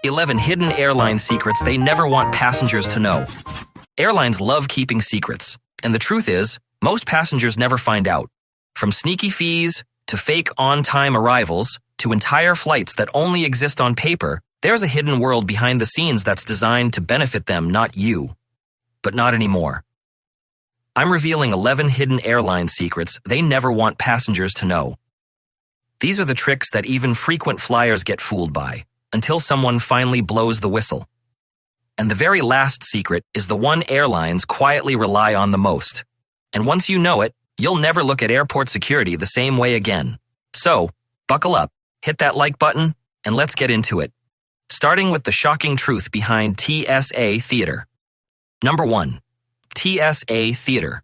11 hidden airline secrets they never want passengers to know. Airlines love keeping secrets, and the truth is, most passengers never find out. From sneaky fees, to fake on-time arrivals, to entire flights that only exist on paper, there's a hidden world behind the scenes that's designed to benefit them, not you. But not anymore. I'm revealing 11 hidden airline secrets they never want passengers to know. These are the tricks that even frequent flyers get fooled by, until someone finally blows the whistle. And the very last secret is the one airlines quietly rely on the most. And once you know it, you'll never look at airport security the same way again. So, buckle up, hit that like button, and let's get into it. Starting with the shocking truth behind TSA Theater. Number 1. TSA Theater.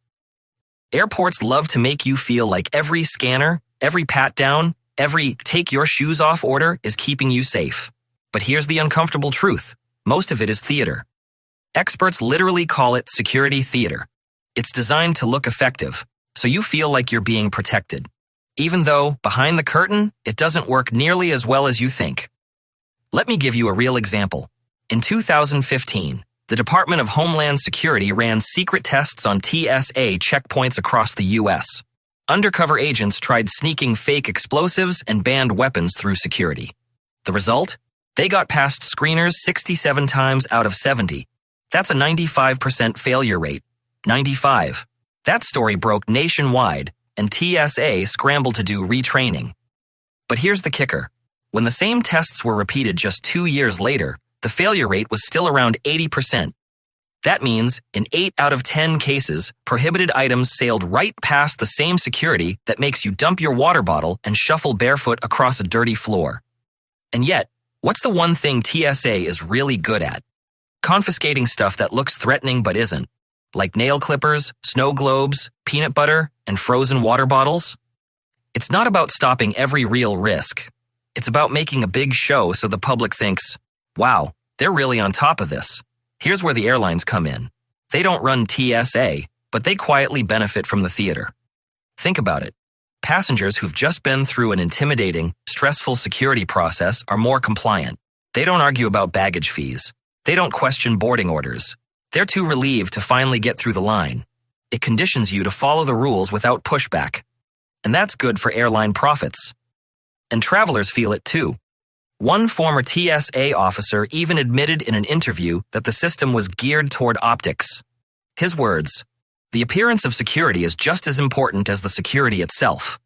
Airports love to make you feel like every scanner, every pat-down, every take-your-shoes-off order is keeping you safe. But here's the uncomfortable truth. Most of it is theater. Experts literally call it security theater. It's designed to look effective, so you feel like you're being protected. Even though, behind the curtain, it doesn't work nearly as well as you think. Let me give you a real example. In 2015, the Department of Homeland Security ran secret tests on TSA checkpoints across the U.S. Undercover agents tried sneaking fake explosives and banned weapons through security. The result? They got past screeners 67 times out of 70. That's a 95% failure rate. 95. That story broke nationwide, and TSA scrambled to do retraining. But here's the kicker. When the same tests were repeated just 2 years later, the failure rate was still around 80%. That means, in 8 out of 10 cases, prohibited items sailed right past the same security that makes you dump your water bottle and shuffle barefoot across a dirty floor. And yet, what's the one thing TSA is really good at? Confiscating stuff that looks threatening but isn't, like nail clippers, snow globes, peanut butter, and frozen water bottles. It's not about stopping every real risk. It's about making a big show so the public thinks, wow, they're really on top of this. Here's where the airlines come in. They don't run TSA, but they quietly benefit from the theater. Think about it. Passengers who've just been through an intimidating, stressful security process are more compliant. They don't argue about baggage fees. They don't question boarding orders. They're too relieved to finally get through the line. It conditions you to follow the rules without pushback. And that's good for airline profits. And travelers feel it too. One former TSA officer even admitted in an interview that the system was geared toward optics. His words, "The appearance of security is just as important as the security itself."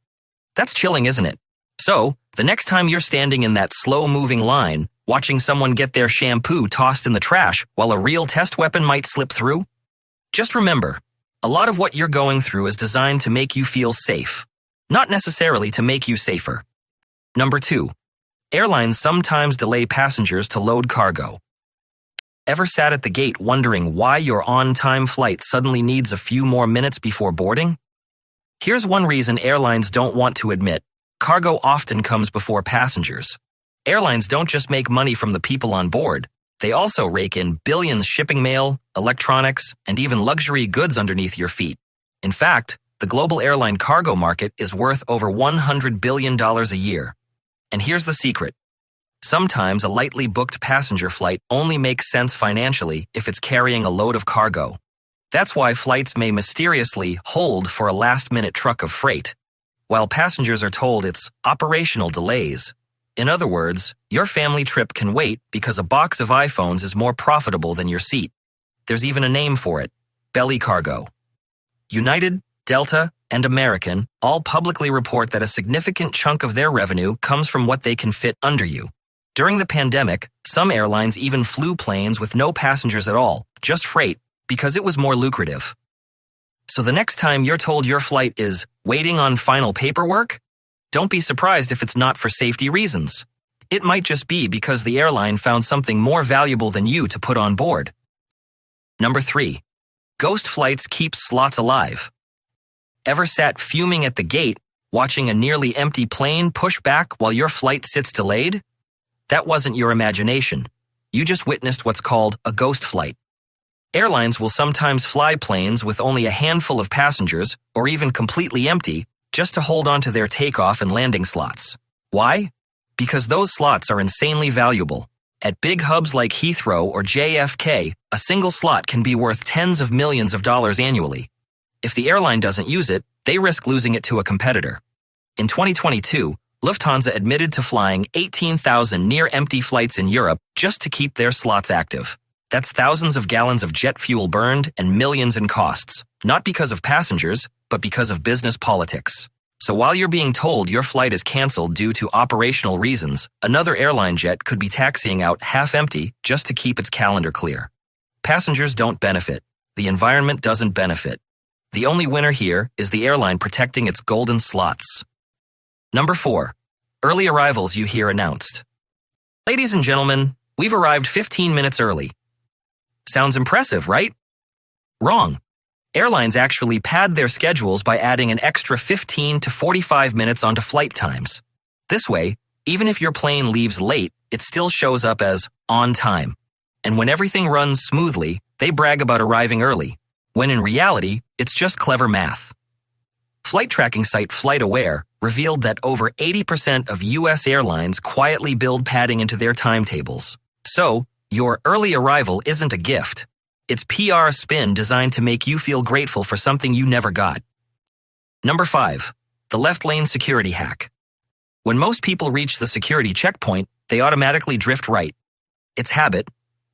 That's chilling, isn't it? So, the next time you're standing in that slow-moving line, watching someone get their shampoo tossed in the trash while a real test weapon might slip through, just remember, a lot of what you're going through is designed to make you feel safe, not necessarily to make you safer. Number 2. Airlines sometimes delay passengers to load cargo. Ever sat at the gate wondering why your on-time flight suddenly needs a few more minutes before boarding? Here's one reason airlines don't want to admit. Cargo often comes before passengers. Airlines don't just make money from the people on board. They also rake in billions shipping mail, electronics, and even luxury goods underneath your feet. In fact, the global airline cargo market is worth over $100 billion a year. And here's the secret. Sometimes a lightly booked passenger flight only makes sense financially if it's carrying a load of cargo. That's why flights may mysteriously hold for a last-minute truck of freight, while passengers are told it's operational delays. In other words, your family trip can wait because a box of iPhones is more profitable than your seat. There's even a name for it, belly cargo. United, Delta, and American all publicly report that a significant chunk of their revenue comes from what they can fit under you. During the pandemic, some airlines even flew planes with no passengers at all, just freight, because it was more lucrative. So the next time you're told your flight is waiting on final paperwork, don't be surprised if it's not for safety reasons. It might just be because the airline found something more valuable than you to put on board. Number 3. Ghost flights keep slots alive. Ever sat fuming at the gate, watching a nearly empty plane push back while your flight sits delayed? That wasn't your imagination. You just witnessed what's called a ghost flight. Airlines will sometimes fly planes with only a handful of passengers, or even completely empty, just to hold on to their takeoff and landing slots. Why? Because those slots are insanely valuable, At big hubs like Heathrow or JFK, a single slot can be worth tens of millions of dollars annually. If the airline doesn't use it, they risk losing it to a competitor. In 2022, Lufthansa admitted to flying 18,000 near-empty flights in Europe just to keep their slots active. That's thousands of gallons of jet fuel burned and millions in costs, not because of passengers, but because of business politics. So while you're being told your flight is canceled due to operational reasons, another airline jet could be taxiing out half empty just to keep its calendar clear. Passengers don't benefit. The environment doesn't benefit. The only winner here is the airline protecting its golden slots. Number 4. Early arrivals you hear announced. Ladies and gentlemen, we've arrived 15 minutes early. Sounds impressive, right? Wrong. Airlines actually pad their schedules by adding an extra 15 to 45 minutes onto flight times. This way, even if your plane leaves late, it still shows up as on time. And when everything runs smoothly, they brag about arriving early, when in reality, it's just clever math. Flight tracking site FlightAware revealed that over 80% of U.S. airlines quietly build padding into their timetables. So, your early arrival isn't a gift. It's PR spin designed to make you feel grateful for something you never got. Number 5. The left lane security hack. When most people reach the security checkpoint, they automatically drift right. It's habit.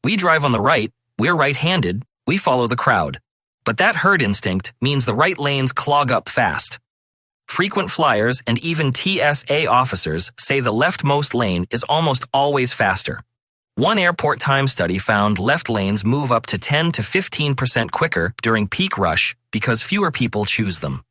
We drive on the right, we're right-handed, we follow the crowd. But that herd instinct means the right lanes clog up fast. Frequent flyers and even TSA officers say the leftmost lane is almost always faster. One airport time study found left lanes move up to 10 to 15% quicker during peak rush because fewer people choose them.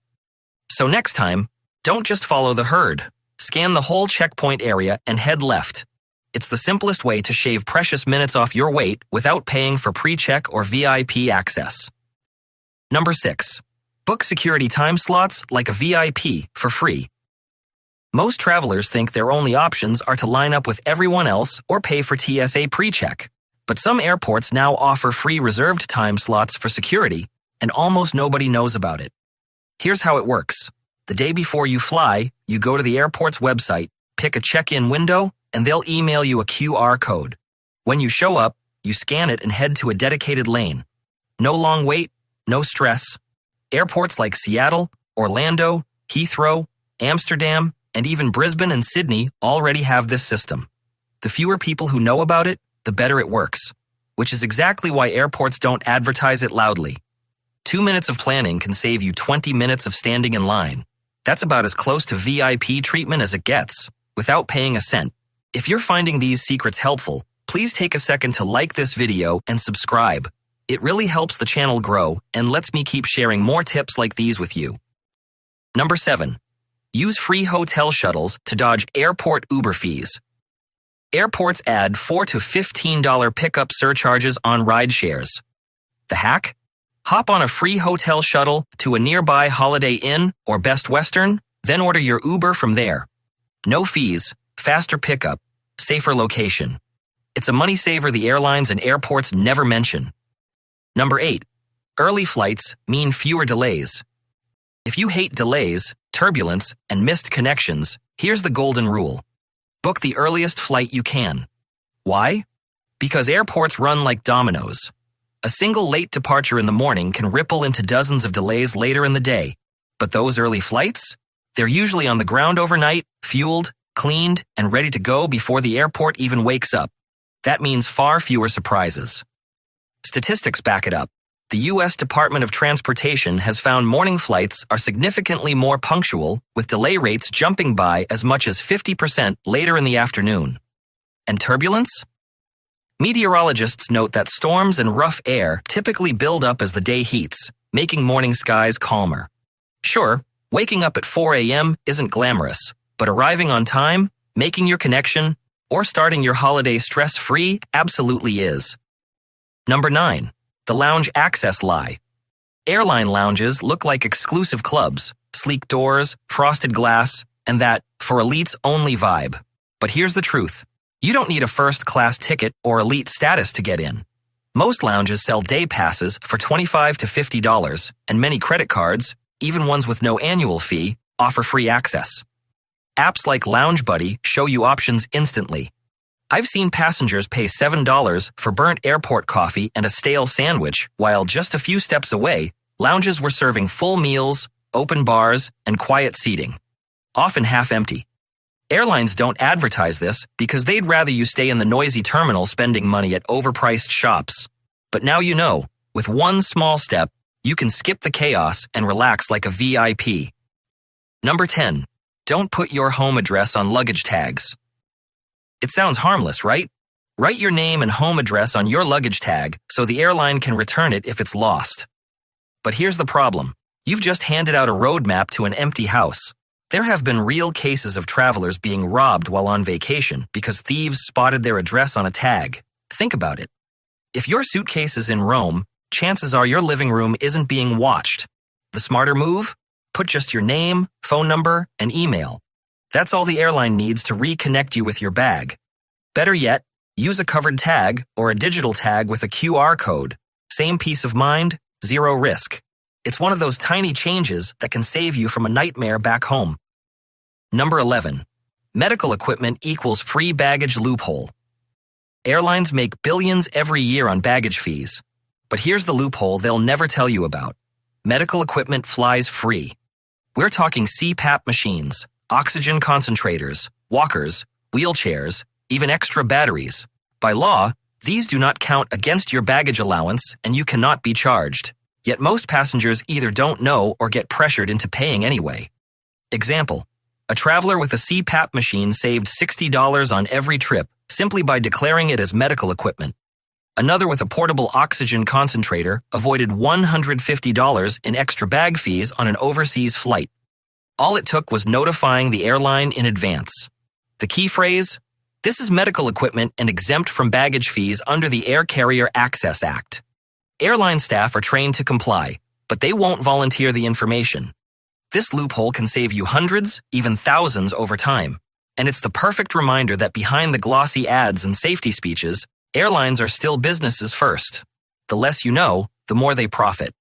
So next time, don't just follow the herd. Scan the whole checkpoint area and head left. It's the simplest way to shave precious minutes off your wait without paying for pre-check or VIP access. Number 6. Book security time slots like a VIP for free. Most travelers think their only options are to line up with everyone else or pay for TSA pre-check. But some airports now offer free reserved time slots for security, and almost nobody knows about it. Here's how it works. The day before you fly, you go to the airport's website, pick a check-in window, and they'll email you a QR code. When you show up, you scan it and head to a dedicated lane. No long wait, no stress. Airports like Seattle, Orlando, Heathrow, Amsterdam, and even Brisbane and Sydney already have this system. The fewer people who know about it, the better it works, which is exactly why airports don't advertise it loudly. 2 minutes of planning can save you 20 minutes of standing in line. That's about as close to VIP treatment as it gets, without paying a cent. If you're finding these secrets helpful, please take a second to like this video and subscribe. It really helps the channel grow and lets me keep sharing more tips like these with you. Number 7. Use free hotel shuttles to dodge airport Uber fees. Airports add $4 to $15 pickup surcharges on ride shares. The hack? Hop on a free hotel shuttle to a nearby Holiday Inn or Best Western, then order your Uber from there. No fees, faster pickup, safer location. It's a money saver the airlines and airports never mention. Number 8. Early flights mean fewer delays. If you hate delays, turbulence, and missed connections, here's the golden rule. Book the earliest flight you can. Why? Because airports run like dominoes. A single late departure in the morning can ripple into dozens of delays later in the day. But those early flights? They're usually on the ground overnight, fueled, cleaned, and ready to go before the airport even wakes up. That means far fewer surprises. Statistics back it up. The U.S. Department of Transportation has found morning flights are significantly more punctual, with delay rates jumping by as much as 50% later in the afternoon. And turbulence? Meteorologists note that storms and rough air typically build up as the day heats, making morning skies calmer. Sure, waking up at 4 a.m. isn't glamorous, but arriving on time, making your connection, or starting your holiday stress-free absolutely is. Number 9. The lounge access lie. Airline lounges look like exclusive clubs, sleek doors, frosted glass, and that for elites only vibe. But here's the truth. You don't need a first-class ticket or elite status to get in. Most lounges sell day passes for $25 to $50, and many credit cards, even ones with no annual fee, offer free access. Apps like Lounge Buddy show you options instantly. I've seen passengers pay $7 for burnt airport coffee and a stale sandwich, while just a few steps away, lounges were serving full meals, open bars, and quiet seating, often half empty. Airlines don't advertise this because they'd rather you stay in the noisy terminal spending money at overpriced shops. But now you know, with one small step, you can skip the chaos and relax like a VIP. Number 10. Don't put your home address on luggage tags. It sounds harmless, right? Write your name and home address on your luggage tag so the airline can return it if it's lost. But here's the problem. You've just handed out a roadmap to an empty house. There have been real cases of travelers being robbed while on vacation because thieves spotted their address on a tag. Think about it. If your suitcase is in Rome, chances are your living room isn't being watched. The smarter move? Put just your name, phone number, and email. That's all the airline needs to reconnect you with your bag. Better yet, use a covered tag or a digital tag with a QR code. Same peace of mind, zero risk. It's one of those tiny changes that can save you from a nightmare back home. Number 11. Medical equipment equals free baggage loophole. Airlines make billions every year on baggage fees. But here's the loophole they'll never tell you about. Medical equipment flies free. We're talking CPAP machines, oxygen concentrators, walkers, wheelchairs, even extra batteries. By law, these do not count against your baggage allowance and you cannot be charged. Yet most passengers either don't know or get pressured into paying anyway. Example, a traveler with a CPAP machine saved $60 on every trip simply by declaring it as medical equipment. Another with a portable oxygen concentrator avoided $150 in extra bag fees on an overseas flight. All it took was notifying the airline in advance. The key phrase? This is medical equipment and exempt from baggage fees under the Air Carrier Access Act. Airline staff are trained to comply, but they won't volunteer the information. This loophole can save you hundreds, even thousands over time. And it's the perfect reminder that behind the glossy ads and safety speeches, airlines are still businesses first. The less you know, the more they profit.